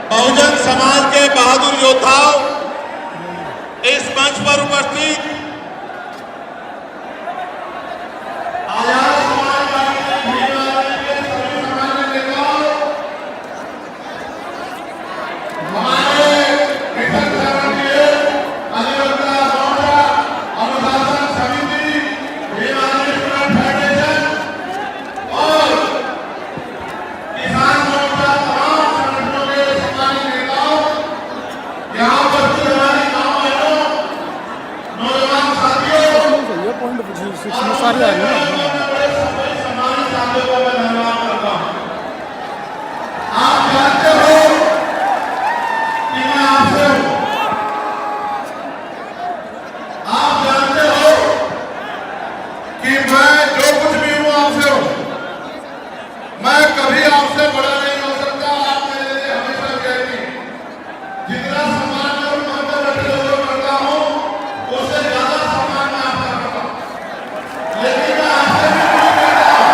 बहुजन समाज के बहादुर योद्धाओं, इस मंच पर उपस्थित आजाद समाज पार्टी के सभी सामान्य नेताओं, हमारे मिशन संगठन अधिवक्ता मोर्चा, अनुशासन समिति, हिमालय फेडरेशन और किसान मोर्चा तमाम संगठनों के सम्मानित नेताओं, यहाँ उपस्थित हमारे गाँव बहनों, नौजवान साथियों, सारी आ रही है सम्मानित साथियों को मैं धन्यवाद करता हूँ। आप जानते हो कि मैं आपसे हूँ, आप जानते हो कि मैं जो कुछ भी हूँ आपसे हूँ। मैं कभी आपसे बड़ा नहीं हो सकता, आप मेरे लिए हमेशा कहती जितना सम्मान मैं उन पर बैठे हुए करता हूँ, उससे ज्यादा सम्मान मैं आपका करता हूँ। लेकिन मैं आपसे भी उम्मीद करता हूँ,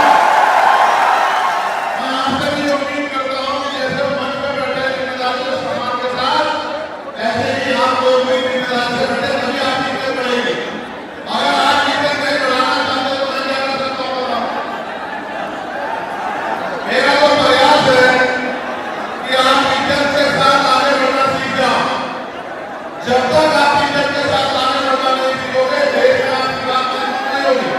मैं आपसे भी उम्मीद करता हूँ कि जैसे मंच पर बैठे जिम्मेदारी और सम्मान के साथ, ऐसे ही आपको भी जिम्मेदारी से बैठे, तभी आपकी इज्जत बढ़ेगी। अगर आपकी इज्जत नहीं बढ़ाना चाहते तो मैं क्या कर सकता हूँ बताओ? मेरा तो प्रयास है कि आप इज्जत के साथ आगे बढ़ना सीख जाओ। जब तक आप इज्जत के साथ आगे बढ़ना नहीं सीखोगे, देश में आपकी बात नहीं होगी।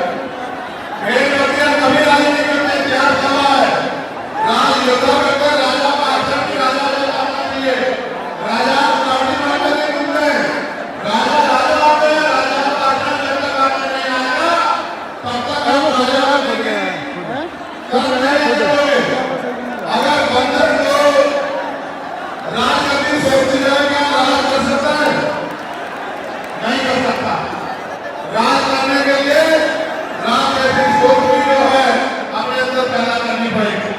मेरे नदियां कभी राजनीति करने इतिहास गवाह है। राज योद्धा करते राजा का आचरण की राजा ने मानना चाहिए। राजा अपनी मानते नहीं घूमते हैं। राजा राजा होते हैं, राजा का आचरण जब तक आपने नहीं आएगा, तब तक आप राजा बनेंगे। अगर बंदर को राजनीति सोचती जाए कि राज कर सकता है, नहीं कर सकता। राज करने के लिए राज ऐसी सोच भी जो है अपने अंदर पैदा करनी पड़ेगी।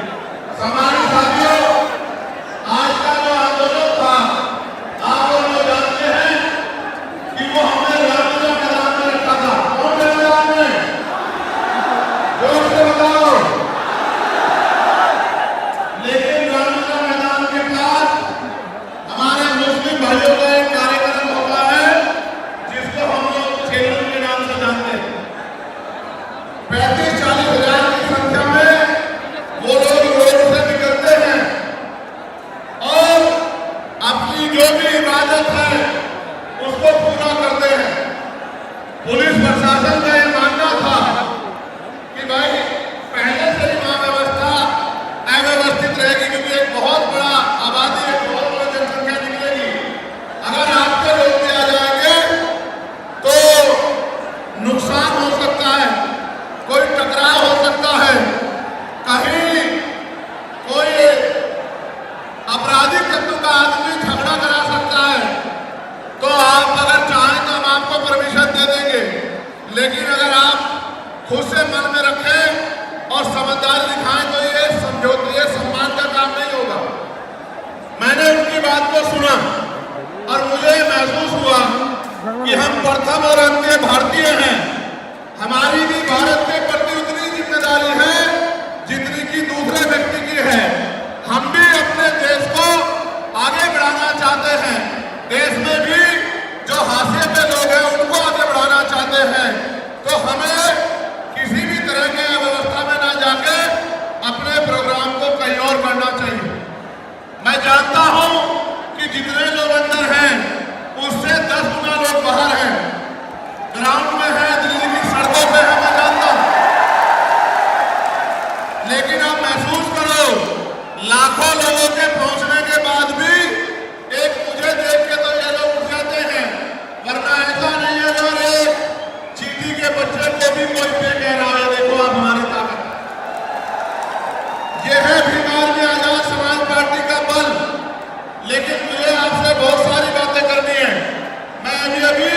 सम्मानित साथियों, आज का जो आंदोलन था, आप लोग जानते हैं कि वो हमने रणनीति मैदान में रखा था। कौन से मैदान में? जोर से बताओ। लेकिन रणनीति मैदान के पास हमारे मुस्लिम भाइयों का एक कार्यक्रम होता है, जिसको हम लोग खेलों के नाम से जानते हैं। 35-40 हजार की संख्या में वो लोग रोड से निकलते हैं और अपनी जो भी इबादत है उसको पूरा करते हैं। पुलिस प्रशासन का ये मानना था कि भाई पहले से ही वहां व्यवस्था अव्यवस्थित रहेगी, क्योंकि एक बहुत बड़ा आबादी, एक बहुत बड़ा जनसंख्या निकलेगी। अगर आपके रोक दिया जाएंगे तो नुकसान हो सकता है, कोई टकराव हो सकता है, कहीं कोई आपराधिक तत्व का आदमी झगड़ा करा सकता है। तो आप अगर चाहें तो हम आपको परमिशन दे देंगे, लेकिन अगर आप खुद से मन में रखें और समझदारी दिखाएं तो ये समझौते, ये सम्मान का काम नहीं होगा। मैंने उनकी बात को सुना और मुझे महसूस हुआ कि हम प्रथम और अंत्य भारतीय हैं। हमारी भी भारत के प्रति उतनी जिम्मेदारी है जितनी कि दूसरे व्यक्ति की है। हम भी अपने देश को आगे बढ़ाना चाहते हैं। देश में भी जो हाशिए पे लोग हैं उनको आगे बढ़ाना चाहते हैं। तो हमें किसी भी तरह के अव्यवस्था में ना जाके अपने प्रोग्राम को कहीं और करना चाहिए। मैं जानता हूं कि जितने लोग अंदर हैं उससे 10 गुना लोग बाहर भी कोई पे कह रहा है, देखो आप हमारी ताकत। ये है भिखारी आजाद समाज पार्टी का बल। लेकिन मुझे आपसे बहुत सारी बातें करनी है। मैं अभी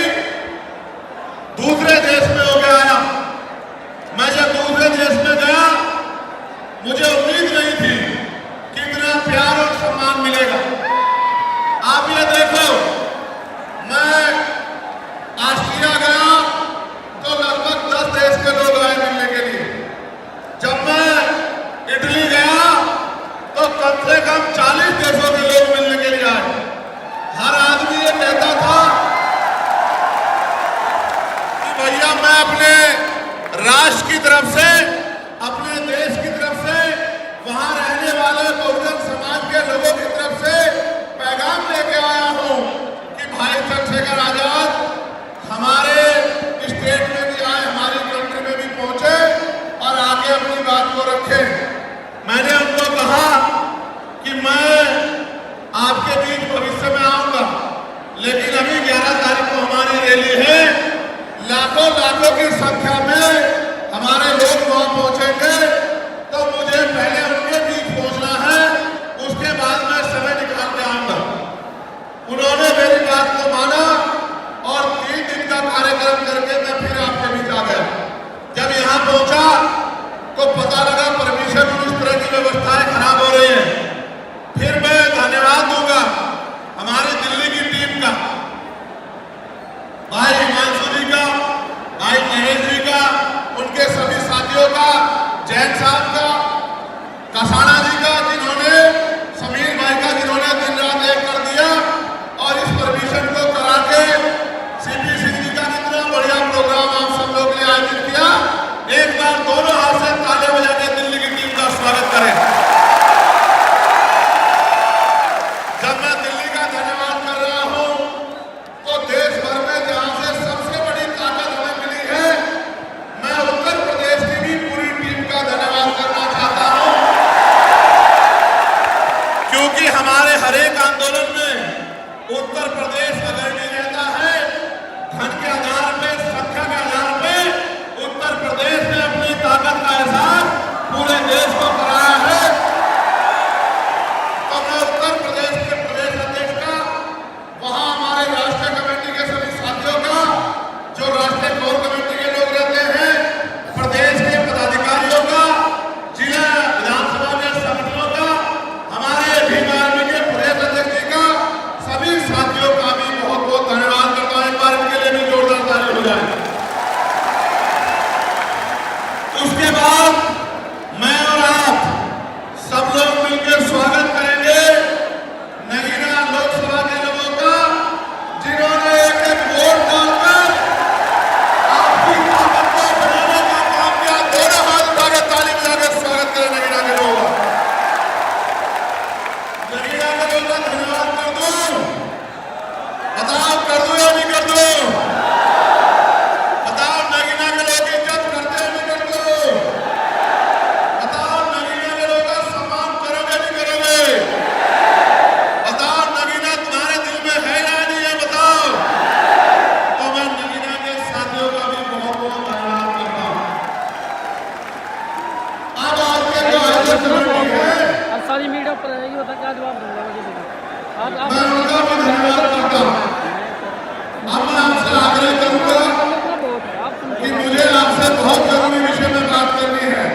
दूसरे देश में होकर आया। मैं जब दूसरे देश में गया, मुझे उम्मीद नहीं थी कि इतना प्यार और सम्मान मिलेगा। आप ये देखो, मैं ऑस्ट्रिया गया तो लगभग 10 देश के लोग आए मिलने के लिए। जब मैं इटली गया तो कम से कम 40 देशों के लोग मिलने के लिए आए। हर आदमी ये कहता था कि भैया मैं अपने राष्ट्र की तरफ से, अपने देश की तरफ से, वहां रहने वाले बहुजन समाज के लोगों की तरफ से पैगाम लेके आया हूं कि भाई चंद्रशेखर आजाद हमारे स्टेट में भी आए, हमारी कंट्री में भी पहुंचे और आगे अपनी बात को रखे। मैंने उनको कहा कि मैं आपके बीच भविष्य में आऊंगा, लेकिन अभी 11 तारीख को हमारी रैली है। लाखों लाखों की संख्या में हमारे लोग वहां पहुंचेंगे, तो मुझे पहले उनके बीच पहुंचना है, उसके बाद मैं समय निकाल के आऊंगा। उन्होंने मेरी बात को माना और 3 दिन का कार्यक्रम करके मैं फिर आपके बीच आ गया। जब यहां पहुंचा तो पता लगा परमिशन और इस तरह की व्यवस्थाएं खराब हो रही हैं। फिर मैं धन्यवाद दूंगा हमारी दिल्ली की टीम का, भाई हिमांशु जी का, भाई महेश जी का, उनके सभी साथियों का, जैन साहब का, कसाना जी का, जिन्होंने, समीर भाई का, जिन्होंने दिन रात एक कर दिया और इस परमिशन को करा के सीपी सिंह जी का इतना बढ़िया प्रोग्राम आप सब लोग ने आयोजित किया। एक बार दोनों हाथ से ताले बजा के दिल्ली की टीम का स्वागत करें। जब मैं दिल्ली का धन्यवाद कर रहा हूं तो देश भर में जहां से सबसे बड़ी ताकत हमें मिली है, मैं उत्तर प्रदेश की भी पूरी टीम का धन्यवाद करना चाहता हूं, क्योंकि हमारे हर एक आंदोलन में उत्तर प्रदेश अग्रणी रहता है। धन के आधार पे, संख्या के आधार पे उत्तर प्रदेश ने अपनी ताकत का एहसास पूरे देश को कराया है। तो मैं उत्तर प्रदेश के प्रदेश अध्यक्ष का, वहां हमारे राष्ट्रीय कमेटी के सभी साथियों का, जो राष्ट्रीय कोर कमेटी के लोग रहते हैं, प्रदेश के पदाधिकारियों का, जिला विधानसभा के संगठनों का, हमारे भीम आर्मी के प्रदेश अध्यक्ष जी का, सभी साथियों का भी बहुत बहुत धन्यवाद करता हूं। एक बार इनके लिए भी जोरदार ताली हो जाए। उसके बाद मैं और आप सब लोग मिलकर स्वागत करेंगे नगीना लोकसभा के लोगों का, जिन्होंने एक एक वोट डालकर आपकी ताकत को बढ़ाने का काम किया। दोनों हाथ उठाकर ताली बजाकर स्वागत करें नगीना के लोगों का। नगीना के लोगों का धन्यवाद कर दो। बताओ कर दो या नहीं कर दो? बताओ नगीना के लोग इज्जत करते हैं नहीं करते? बताओ नगीना के लोग का सम्मान करोगे नहीं करोगे? बताओ नगीना तुम्हारे दिल में है या नहीं है? बताओ। तो मैं नगीना के साथियों का भी बहुत बहुत धन्यवाद करता हूं। अब आपके जो आयोजक कमेटी है, सारी मीडिया पर रहेगी, बता क्या जवाब दूंगा मुझे। मैं उनका भी धन्यवाद करता हूं। अब मैं आपसे आग्रह करूंगा कि मुझे आपसे बहुत जरूरी विषय में बात करनी है।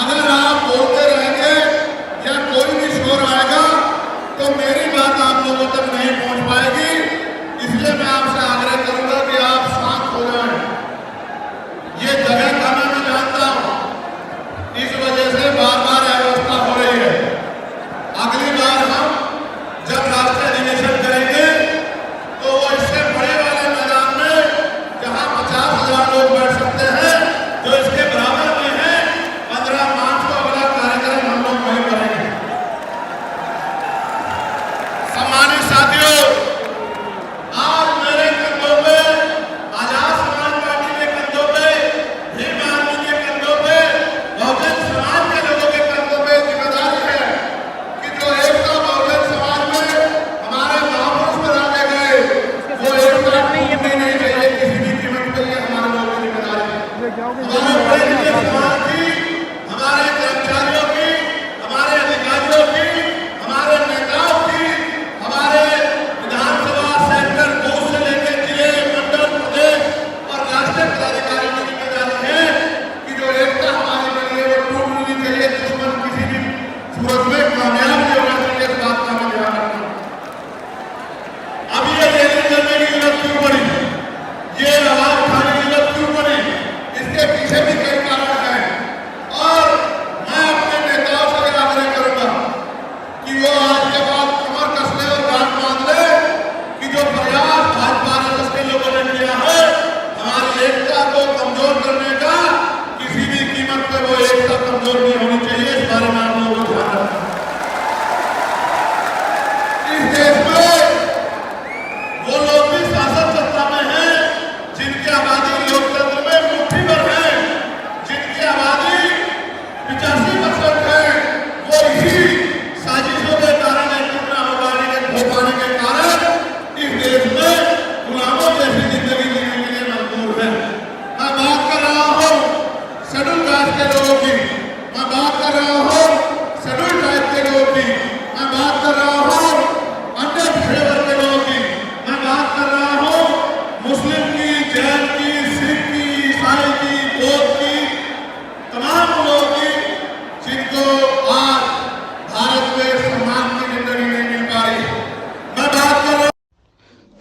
अगर आप बोलते रहेंगे या कोई भी शोर आएगा तो मेरी बात आप लोगों तक नहीं पहुंच पाएगी। इसलिए मैं आपसे आग्रह करूंगा कि आप शांत हो जाएं। ये जगह का मैं जानता हूं, इस वजह से बार बार अव्यवस्था हो रही है। अगली बार हम जब राष्ट्रीय अधिवेशन करेंगे तो वो इससे बड़े वाले मैदान में, जहां 50,000 लोग बैठ सकते हैं, जो इसके बराबर में है, 15 मार्च को अगला कार्यक्रम हम लोग वहीं करेंगे। सम्मानित साथियों, आज मेरे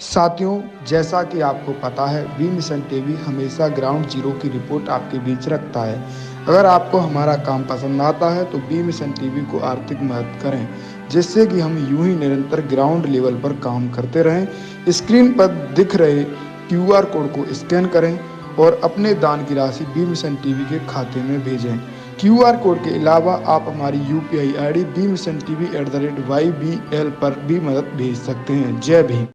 साथियों, जैसा कि आपको पता है, बी मिशन टीवी हमेशा ग्राउंड जीरो की रिपोर्ट आपके बीच रखता है। अगर आपको हमारा काम पसंद आता है तो बी मिशन टीवी को आर्थिक मदद करें, जिससे कि हम यूं ही निरंतर ग्राउंड लेवल पर काम करते रहें। स्क्रीन पर दिख रहे क्यूआर कोड को स्कैन करें और अपने दान की राशि बी मिशन टीवी के खाते में भेजें। क्यूआर कोड के अलावा आप हमारी यूपीआई आईडी bmissiontv@ybl पर भी मदद भेज सकते हैं। जय भीम।